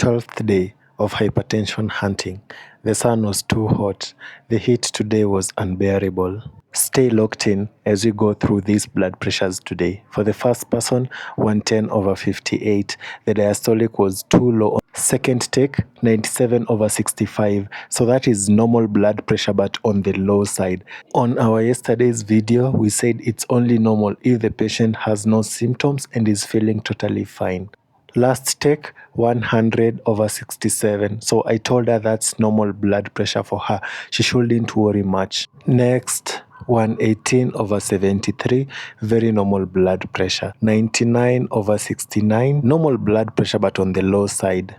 12th day of hypertension hunting. The sun was too hot. The heat today was unbearable. Stay locked in as we go through these blood pressures today. For the first person, 110/58. The diastolic was too low. Second take, 97/65. So that is normal blood pressure but on the low side. On our yesterday's video, we said it's only normal if the patient has no symptoms and is feeling totally fine. Last take, 100/67. So I told her that's normal blood pressure for her. She shouldn't worry much. Next, 118/73, very normal blood pressure. 99/69, normal blood pressure but on the low side.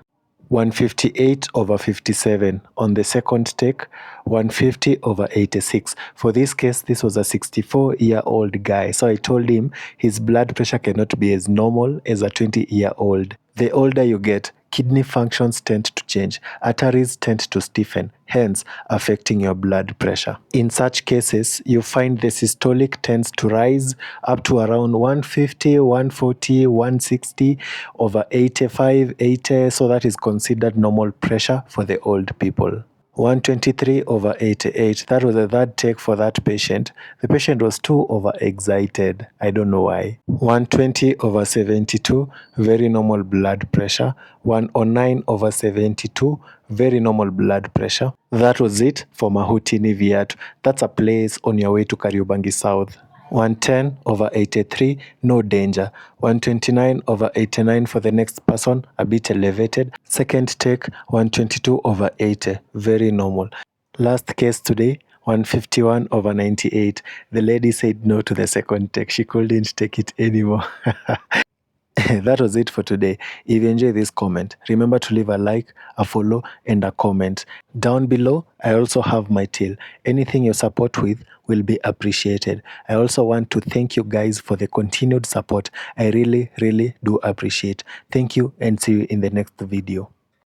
158/57 on the second take, 150/86. For this case, this was a 64-year-old guy. So I told him his blood pressure cannot be as normal as a 20-year-old. The older you get, kidney functions tend to change, arteries tend to stiffen, hence affecting your blood pressure. In such cases, you find the systolic tends to rise up to around 150, 140, 160/85, 80, so that is considered normal pressure for the old people. 123/88, that was the third take for that patient. The patient was too overexcited. I don't know why. 120/72, very normal blood pressure. 109/72, very normal blood pressure. That was it for Mahutini Viatu. That's a place on your way to Kariobangi South. 110/83, no danger. 129/89 for the next person, a bit elevated. Second take, 122/80, very normal. Last case today, 151/98. The lady said no to the second take. She couldn't take it anymore. That was it for today. If you enjoy this comment, remember to leave a like, a follow, and a comment. Down below, I also have my till. Anything you support with will be appreciated. I also want to thank you guys for the continued support. I really, really do appreciate. Thank you and see you in the next video.